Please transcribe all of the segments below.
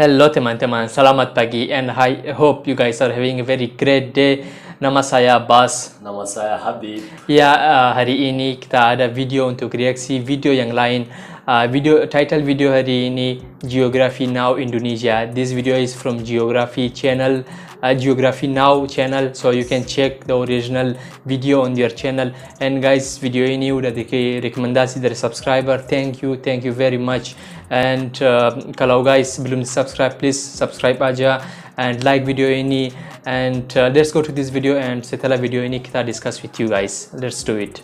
Hello teman-teman, selamat pagi, and I hope you guys are having a very great day. Nama saya Bas. Nama saya Habib. Ya, hari ini kita ada video untuk reaksi video yang lain. Title video hari ini Geography Now Indonesia. This video is from Geography channel, Geography Now channel, so you can check the original video on their channel. And guys, video ini udah rekomendasi dari subscriber. Thank you very much. And kalau guys belum subscribe, please subscribe aja and like video ini. And let's go to this video, and setelah video ini kita discuss with you guys. Let's do it.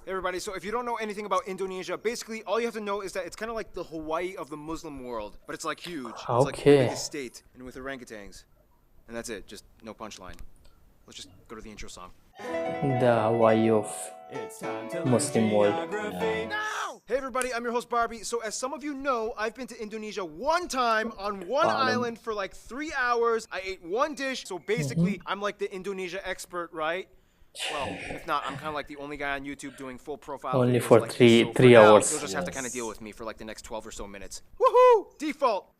Hey everybody, so if you don't know anything about Indonesia, basically all you have to know is that it's kind of like the Hawaii of the Muslim world, but it's like huge. It's like the biggest state, and with orangutans. And that's it, just no punchline. Let's just go to the intro song. The Hawaii of Muslim world. Now! Hey everybody, I'm your host Barbie. So as some of you know, I've been to Indonesia one time on one island for like 3 hours. I ate one dish, so basically I'm like the Indonesia expert, right? Well, if not, I'm kind of like the only guy on YouTube doing full profile. Only videos for like three this. So for now, hours. You'll just have to kind of deal with me for like the next 12 or so minutes. Woohoo! Default!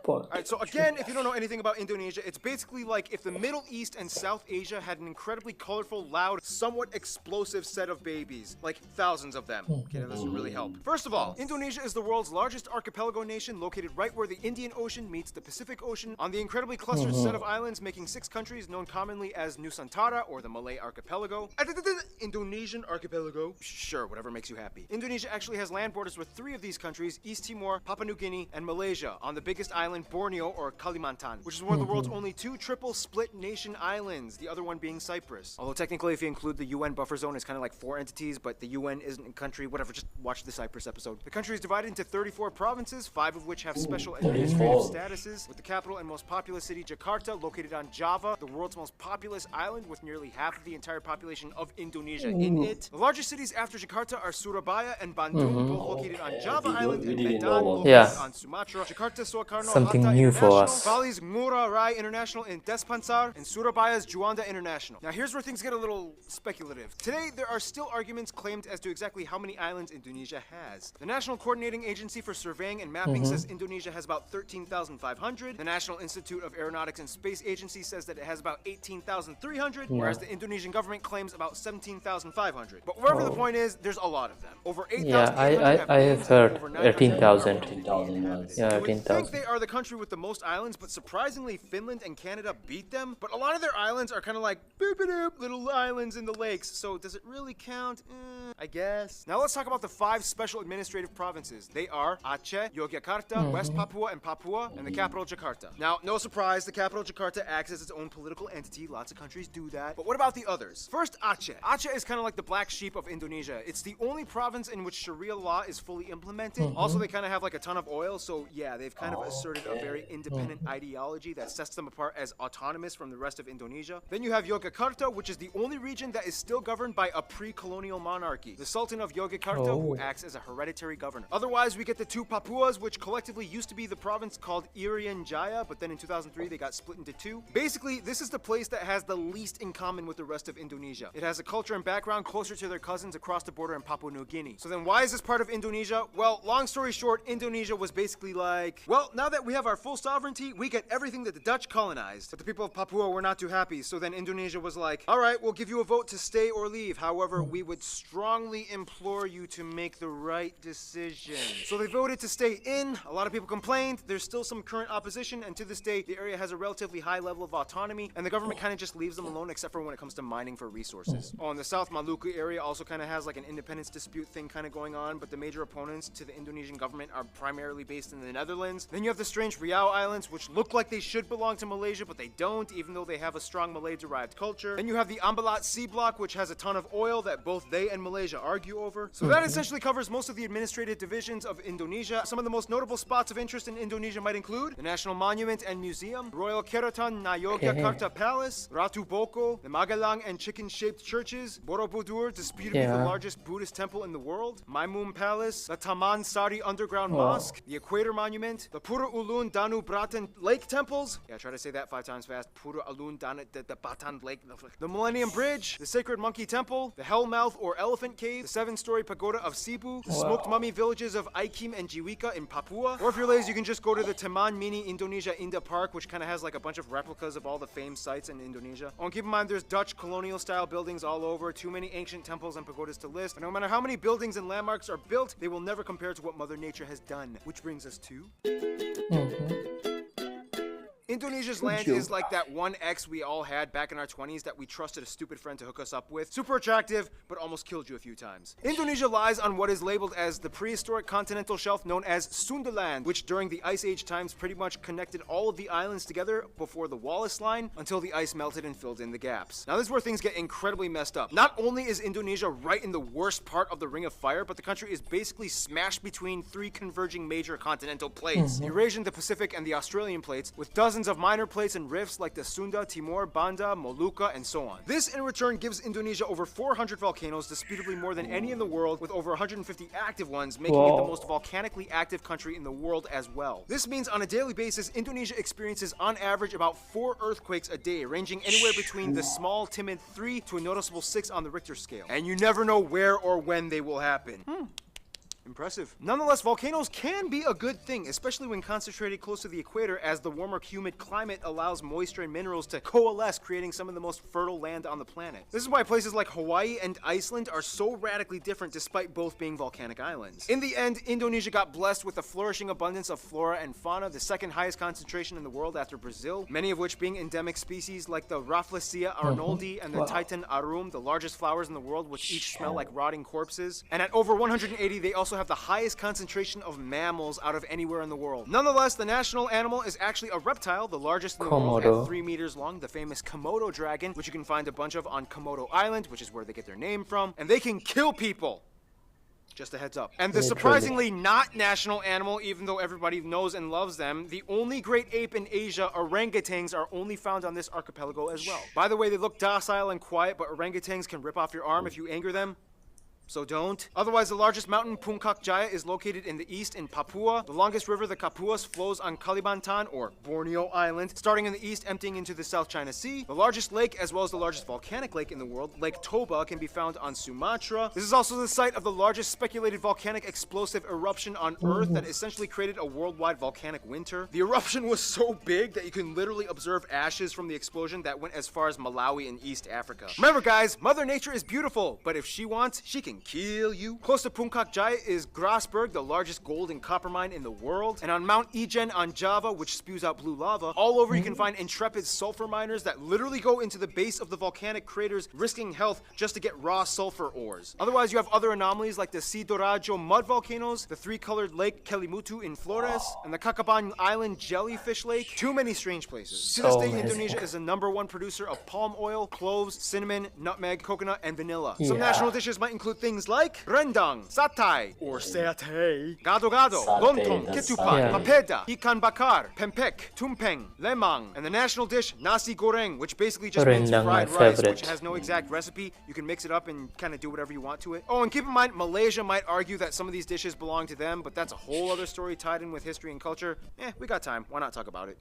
Alright, so again, if you don't know anything about Indonesia, it's basically like if the Middle East and South Asia had an incredibly colorful, loud, somewhat explosive set of babies. Like thousands of them. Okay, that doesn't really help. First of all, Indonesia is the world's largest archipelago nation located right where the Indian Ocean meets the Pacific Ocean on the incredibly clustered set of islands making 6 countries known commonly as Nusantara or the Malay Archipelago. Indonesian Archipelago. Sure, whatever makes you happy. Indonesia actually has land borders with 3 of these countries, East Timor, Papua New Guinea, and Malaysia, on the biggest island Borneo or Kalimantan, which is one of the world's only 2 triple split nation islands, the other one being Cyprus. Although technically if you include the UN buffer zone, it's kind of like 4 entities, but the UN isn't a country, whatever, just watch the Cyprus episode. The country is divided into 34 provinces, 5 of which have special administrative statuses, with the capital and most populous city Jakarta located on Java, the world's most populous island with nearly half of the entire population of Indonesia in it. The largest cities after Jakarta are Surabaya and Bandung, both located on Java Island, and Medan, located on Sumatra. Jakarta, Soekarno, Something Hatta new for International, us. Bali's Ngurah Rai International in Despansar, and Surabaya's Juanda International. Now here's where things get a little speculative. Today there are still arguments claimed as to exactly how many islands Indonesia has. The National Coordinating Agency for Surveying and Mapping says Indonesia has about 13,500. The National Institute of Aeronautics and Space Agency says that it has about 18,300, whereas the Indonesian government claims about 17,500. But wherever the point is, there's a lot of them. Over 8,000. Yeah, I have heard 18,000. Yeah, I would think 18,000. they are the country with the most islands, but surprisingly Finland and Canada beat them. But a lot of their islands are kind of like boop-a-doop, little islands in the lakes, so does it really count? I guess. Now let's talk about the 5 special administrative provinces. They are Aceh, Yogyakarta, West Papua and Papua, and the capital Jakarta. Now, no surprise, the capital Jakarta acts as its own political entity. Lots of countries do that. But what about the others? First, Aceh. Aceh is kind of like the black sheep of Indonesia. It's the only province in which Sharia law is fully implemented. Also, they kind of have like a ton of oil, so yeah, they've kind of asserted a very independent ideology that sets them apart as autonomous from the rest of Indonesia. Then you have Yogyakarta, which is the only region that is still governed by a pre-colonial monarchy, the Sultan of Yogyakarta, who acts as a hereditary governor. Otherwise, we get the 2 Papuas, which collectively used to be the province called Irian Jaya, but then in 2003 they got split into 2. Basically, this is the place that has the least in common with the rest of Indonesia. It has a culture and background closer to their cousins across the border in Papua New Guinea. So then why is this part of Indonesia? Well, long story short, Indonesia was basically like, well, now that we have our full sovereignty, we get everything that the Dutch colonized. But the people of Papua were not too happy, so then Indonesia was like, alright, we'll give you a vote to stay or leave. However, we would strongly implore you to make the right decision. So they voted to stay in. A lot of people complained. There's still some current opposition, and to this day, the area has a relatively high level of autonomy, and the government kind of just leaves them alone except for when it comes to mining for resources. Oh, and the South Maluku area also kind of has like an independence dispute thing kind of going on, but the major opponents to the Indonesian government are primarily based in the Netherlands. Then you have the strange Riau Islands, which look like they should belong to Malaysia, but they don't, even though they have a strong Malay-derived culture. Then you have the Ambalat Sea Block, which has a ton of oil that both they and Malaysia argue over. So that essentially covers most of the administrative divisions of Indonesia. Some of the most notable spots of interest in Indonesia might include the National Monument and Museum, Royal Keraton na Yogyakarta Palace, Ratu Boko, the Magelang and chicken-shaped churches, Borobudur, disputably the largest Buddhist temple in the world, Maimum Palace, the Taman Sari Underground Mosque, the Equator Monument, the Pura Ulu Alun Danu Bratan Lake temples. Yeah, try to say that 5 times fast. Pura Alun Danu Batan Lake. The Millennium Bridge, the Sacred Monkey Temple, the Hellmouth or Elephant Cave, the 7-story pagoda of Cebu, the smoked mummy villages of Aikim and Jiwika in Papua. Or if you're lazy, you can just go to the Taman Mini Indonesia Indah Park, which kind of has like a bunch of replicas of all the famed sites in Indonesia. Oh, and keep in mind, there's Dutch colonial style buildings all over, too many ancient temples and pagodas to list. But no matter how many buildings and landmarks are built, they will never compare to what Mother Nature has done. Which brings us to... Indonesia's land is like that one ex we all had back in our 20s that we trusted a stupid friend to hook us up with. Super attractive, but almost killed you a few times. Indonesia lies on what is labeled as the prehistoric continental shelf known as Sundaland, which during the Ice Age times pretty much connected all of the islands together before the Wallace Line until the ice melted and filled in the gaps. Now this is where things get incredibly messed up. Not only is Indonesia right in the worst part of the Ring of Fire, but the country is basically smashed between 3 converging major continental plates. The Eurasian, the Pacific, and the Australian plates, with dozens of minor plates and rifts like the Sunda, Timor, Banda, Molucca, and so on. This in return gives Indonesia over 400 volcanoes, disputably more than any in the world, with over 150 active ones, making it the most volcanically active country in the world as well. This means on a daily basis, Indonesia experiences on average about 4 earthquakes a day, ranging anywhere between the small, timid 3 to a noticeable 6 on the Richter scale. And you never know where or when they will happen. Impressive. Nonetheless, volcanoes can be a good thing, especially when concentrated close to the equator, as the warmer, humid climate allows moisture and minerals to coalesce, creating some of the most fertile land on the planet. This is why places like Hawaii and Iceland are so radically different despite both being volcanic islands. In the end, Indonesia got blessed with a flourishing abundance of flora and fauna, the second highest concentration in the world after Brazil, many of which being endemic species like the Rafflesia arnoldi and the Titan arum, the largest flowers in the world, which each smell like rotting corpses. And at over 180, they also have the highest concentration of mammals out of anywhere in the world. Nonetheless, the national animal is actually a reptile, the largest in the world at 3 meters long, the famous Komodo dragon, which you can find a bunch of on Komodo Island, which is where they get their name from, and they can kill people. Just a heads up. And the surprisingly not national animal, even though everybody knows and loves them, the only great ape in Asia, orangutans, are only found on this archipelago as well. By the way, they look docile and quiet, but orangutans can rip off your arm if you anger them. So don't. Otherwise, the largest mountain, Puncak Jaya, is located in the east in Papua. The longest river, the Kapuas, flows on Kalimantan, or Borneo Island, starting in the east, emptying into the South China Sea. The largest lake, as well as the largest volcanic lake in the world, Lake Toba, can be found on Sumatra. This is also the site of the largest speculated volcanic explosive eruption on Earth that essentially created a worldwide volcanic winter. The eruption was so big that you can literally observe ashes from the explosion that went as far as Malawi in East Africa. Remember guys, Mother Nature is beautiful, but if she wants, she can kill you. Close to Puncak Jaya is Grasberg, the largest gold and copper mine in the world. And on Mount Ijen on Java, which spews out blue lava, all over you can find intrepid sulfur miners that literally go into the base of the volcanic craters, risking health just to get raw sulfur ores. Otherwise, you have other anomalies like the Sidoarjo mud volcanoes, the 3-colored lake Kelimutu in Flores, and the Kakaban Island jellyfish lake. Too many strange places. To this day, Indonesia is the #1 producer of palm oil, cloves, cinnamon, nutmeg, coconut, and vanilla. Some national dishes might include things like rendang, satay, or satay, gado-gado, lontong, ketupat, papeda, ikan bakar, pempek, tumpeng, lemang, and the national dish nasi goreng, which basically just means fried rice, which has no exact recipe. You can mix it up and kind of do whatever you want to it. Oh, and keep in mind, Malaysia might argue that some of these dishes belong to them, but that's a whole other story tied in with history and culture. We got time. Why not talk about it?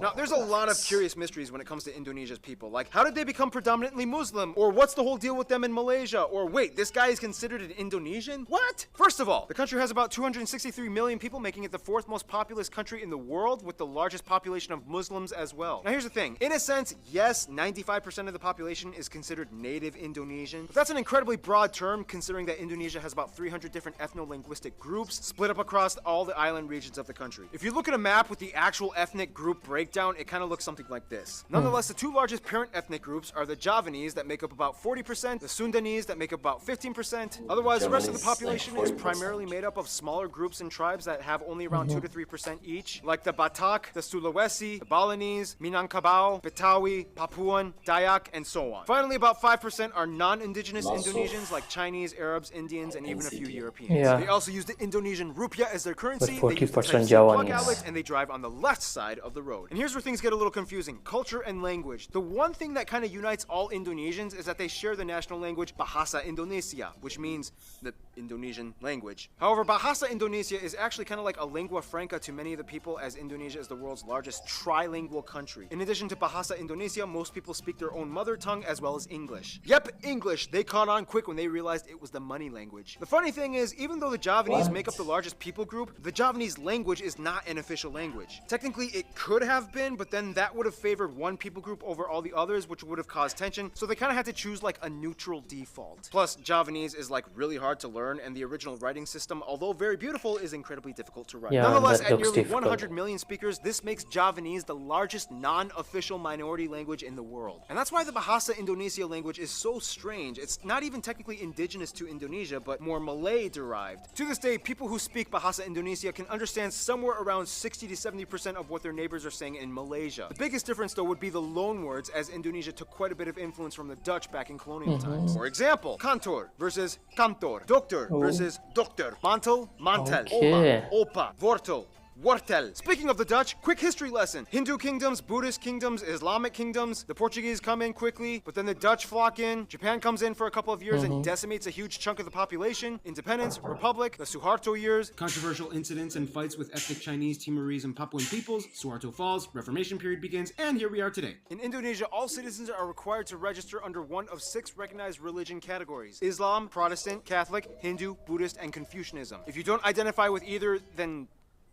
Now, there's a lot of curious mysteries when it comes to Indonesia's people. Like, how did they become predominantly Muslim? Or what's the whole deal with them in Malaysia? Or wait, this guy is considered an Indonesian? What? First of all, the country has about 263 million people, making it the 4th most populous country in the world, with the largest population of Muslims as well. Now, here's the thing. In a sense, yes, 95% of the population is considered native Indonesian. But that's an incredibly broad term, considering that Indonesia has about 300 different ethno-linguistic groups split up across all the island regions of the country. If you look at a map with the actual ethnic group breakdown, it kind of looks something like this. Nonetheless, the 2 largest parent ethnic groups are the Javanese that make up about 40%, the Sundanese that make up about 15%. Otherwise, the rest of the population is primarily made up of smaller groups and tribes that have only around 2 to 3% each, like the Batak, the Sulawesi, the Balinese, Minangkabau, Betawi, Papuan, Dayak, and so on. Finally, about 5% are non-indigenous Indonesians like Chinese, Arabs, Indians, and even a few Europeans. They also use the Indonesian rupiah as their currency, they use the Type C plug outlets, and they drive on the left side of the road. episode. And here's where things get a little confusing. Culture and language. The one thing that kind of unites all Indonesians is that they share the national language Bahasa Indonesia, which means the Indonesian language. However, Bahasa Indonesia is actually kind of like a lingua franca to many of the people, as Indonesia is the world's largest trilingual country. In addition to Bahasa Indonesia, most people speak their own mother tongue as well as English. Yep, English. They caught on quick when they realized it was the money language. The funny thing is, even though the Javanese make up the largest people group, the Javanese language is not an official language. Technically, it could have been, but then that would have favored one people group over all the others, which would have caused tension, so they kind of had to choose like a neutral default. Plus, Javanese is like really hard to learn, and the original writing system, although very beautiful, is incredibly difficult to write. Yeah, Nonetheless, that at looks nearly difficult. 100 million speakers, this makes Javanese the largest non-official minority language in the world. And that's why the Bahasa Indonesia language is so strange. It's not even technically indigenous to Indonesia, but more Malay-derived. To this day, people who speak Bahasa Indonesia can understand somewhere around 60 to 70% of what their neighbors are saying in Malaysia. The biggest difference, though, would be the loan words, as Indonesia took quite a bit of influence from the Dutch back in colonial times. For example, kantor versus kantor, doctor versus dokter, mantel, mantel, Okay. oma, opa, wortel, wortel. Speaking of the Dutch, quick history lesson. Hindu kingdoms, Buddhist kingdoms, Islamic kingdoms. The Portuguese come in quickly, but then the Dutch flock in. Japan comes in for a couple of years and decimates a huge chunk of the population. Independence, Republic, the Suharto years. Controversial incidents and fights with ethnic Chinese, Timorese, and Papuan peoples. Suharto falls, Reformation period begins, and here we are today. In Indonesia, all citizens are required to register under one of 6 recognized religion categories: Islam, Protestant, Catholic, Hindu, Buddhist, and Confucianism. If you don't identify with either, then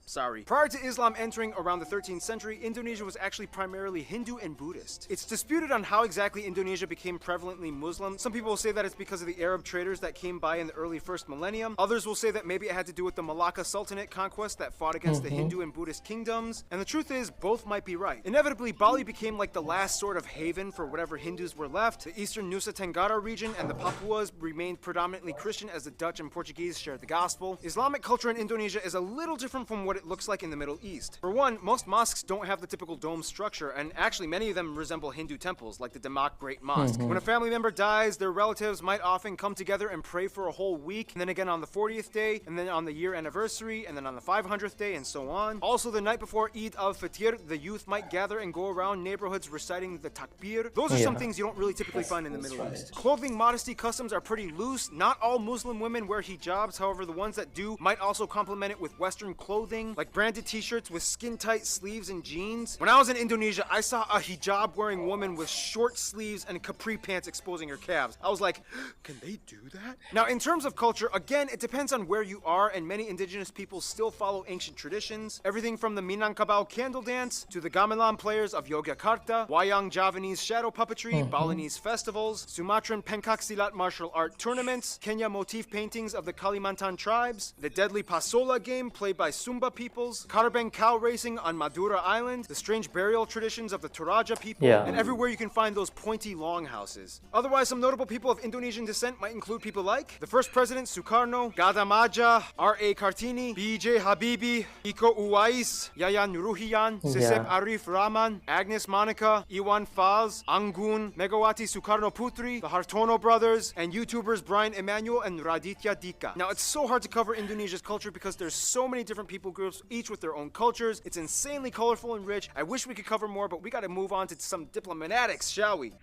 sorry. Prior to Islam entering around the 13th century, Indonesia was actually primarily Hindu and Buddhist. It's disputed on how exactly Indonesia became prevalently Muslim. Some people will say that it's because of the Arab traders that came by in the early first millennium. Others will say that maybe it had to do with the Malacca Sultanate conquest that fought against the Hindu and Buddhist kingdoms. And the truth is, both might be right. Inevitably, Bali became like the last sort of haven for whatever Hindus were left. The eastern Nusa Tenggara region and the Papuas remained predominantly Christian, as the Dutch and Portuguese shared the gospel. Islamic culture in Indonesia is a little different from what it looks like in the Middle East. For one, most mosques don't have the typical dome structure, and actually many of them resemble Hindu temples, like the Demak Great Mosque. When a family member dies, their relatives might often come together and pray for a whole week, and then again on the 40th day, and then on the year anniversary, and then on the 500th day, and so on. Also, the night before Eid al-Fitr, the youth might gather and go around neighborhoods reciting the takbir. Those are some things you don't really typically find in the Middle East. Clothing modesty customs are pretty loose. Not all Muslim women wear hijabs, however, the ones that do might also complement it with Western clothing, like branded t-shirts with skin-tight sleeves and jeans. When I was in Indonesia, I saw a hijab-wearing woman with short sleeves and capri pants exposing her calves. I was like, can they do that? Now, in terms of culture, again, it depends on where you are, and many indigenous peoples still follow ancient traditions. Everything from the Minangkabau candle dance to the gamelan players of Yogyakarta, Wayang Javanese shadow puppetry, Balinese festivals, Sumatran pencak silat martial art tournaments, Kenya motif paintings of the Kalimantan tribes, the deadly pasola game played by Sumba peoples, Karabeng cow racing on Madura Island, the strange burial traditions of the Toraja people, and everywhere you can find those pointy longhouses. Otherwise, some notable people of Indonesian descent might include people like the first president Sukarno, Gada Maja, R.A. Kartini, B.J. Habibie, Iko Uwais, Yayan Nuruhian, Sisep Arif Rahman, Agnes Monica, Iwan Fals, Anggun, Megawati Sukarno Putri, the Hartono brothers, and YouTubers Brian Emanuel and Raditya Dika. Now, it's so hard to cover Indonesia's culture because there's so many different people groups, each with their own cultures. It's insanely colorful and rich. I wish we could cover more, but we gotta move on to some diplomatics, shall we?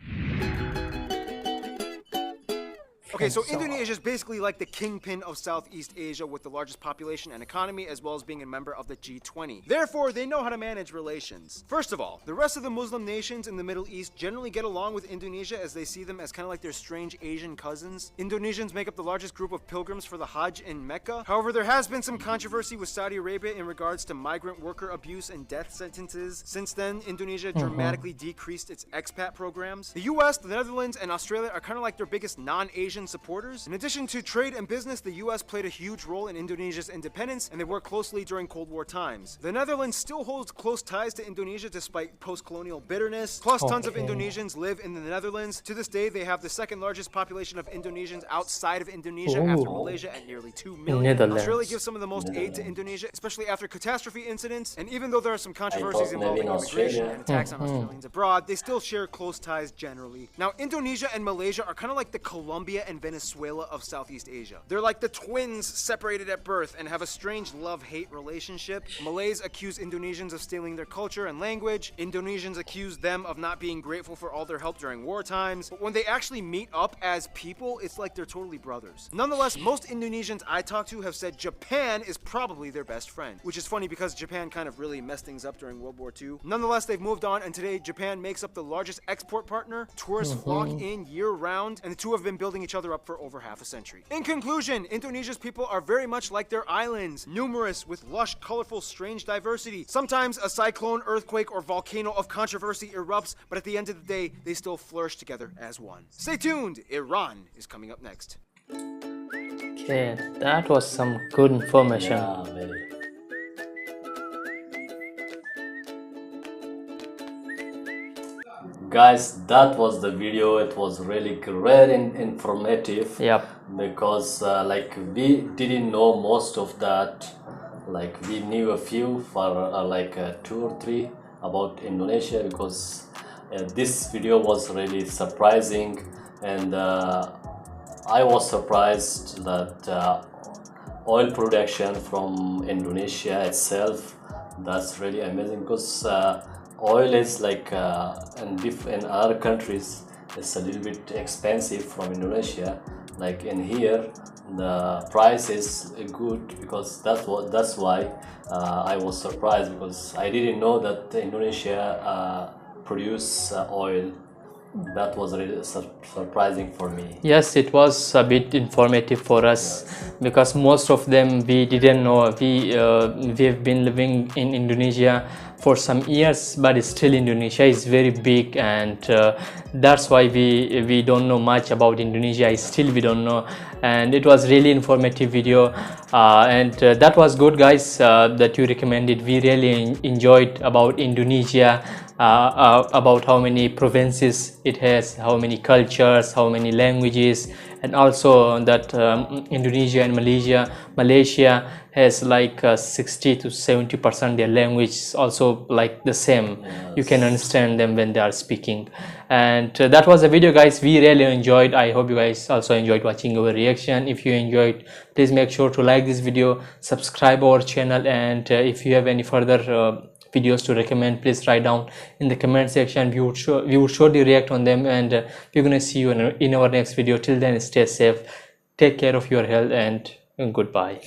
Okay, so Indonesia is basically like the kingpin of Southeast Asia, with the largest population and economy, as well as being a member of the G20. Therefore, they know how to manage relations. First of all, the rest of the Muslim nations in the Middle East generally get along with Indonesia, as they see them as kind of like their strange Asian cousins. Indonesians make up the largest group of pilgrims for the Hajj in Mecca. However, there has been some controversy with Saudi Arabia in regards to migrant worker abuse and death sentences. Since then, Indonesia dramatically decreased its expat programs. The US, the Netherlands, and Australia are kind of like their biggest non-Asian supporters. In addition to trade and business, the US played a huge role in Indonesia's independence, and they worked closely during Cold War times. The Netherlands still holds close ties to Indonesia despite post-colonial bitterness. Plus, tons of Indonesians live in the Netherlands. To this day, they have the second largest population of Indonesians outside of Indonesia after Malaysia at nearly 2 million. Australia gives some of the most aid to Indonesia, especially after catastrophe incidents. And even though there are some controversies involving immigration and attacks on Australians abroad, they still share close ties generally. Now, Indonesia and Malaysia are kind of like the Colombia and and Venezuela of Southeast Asia. They're like the twins separated at birth and have a strange love-hate relationship. Malays accuse Indonesians of stealing their culture and language. Indonesians accuse them of not being grateful for all their help during war times. But when they actually meet up as people, it's like they're totally brothers. Nonetheless, most Indonesians I talked to have said Japan is probably their best friend, which is funny because Japan kind of really messed things up during World War II. Nonetheless, they've moved on, and today Japan makes up the largest export partner. Tourists flock in year-round, and the two have been building each other up for over half a century. In conclusion, Indonesia's people are very much like their islands, numerous with lush, colorful, strange diversity. Sometimes a cyclone, earthquake, or volcano of controversy erupts, but at the end of the day, they still flourish together as one. Stay tuned, Iran is coming up next. Okay, that was some good information. Yeah, very. Guys, that was the video. It was really great and informative. Yep. Because like we didn't know most of that. Like we knew a few for like 2 or 3 about Indonesia, because this video was really surprising, and I was surprised that oil production from Indonesia itself, that's really amazing, because oil is like in other countries it's a little bit expensive from Indonesia. Like in here the price is good, because that's why I was surprised, because I didn't know that Indonesia produce oil. That was really surprising for me. Yes, it was a bit informative for us, because most of them we didn't know. We have been living in Indonesia for some years, but still Indonesia is very big, and that's why we don't know much about Indonesia. Still we don't know, and it was really informative video, and that was good, guys, that you recommended. We really enjoyed about Indonesia, about how many provinces it has, how many cultures, how many languages, and also that Indonesia and Malaysia has like 60 to 70% their language is also like the same. Yes. You can understand them when they are speaking. And that was the video, guys. We really enjoyed. I hope you guys also enjoyed watching our reaction. If you enjoyed, please make sure to like this video, subscribe our channel, and if you have any further videos to recommend, please write down in the comment section. We would surely react on them, and we're gonna see you in our next video. Till then, stay safe, take care of your health, and goodbye.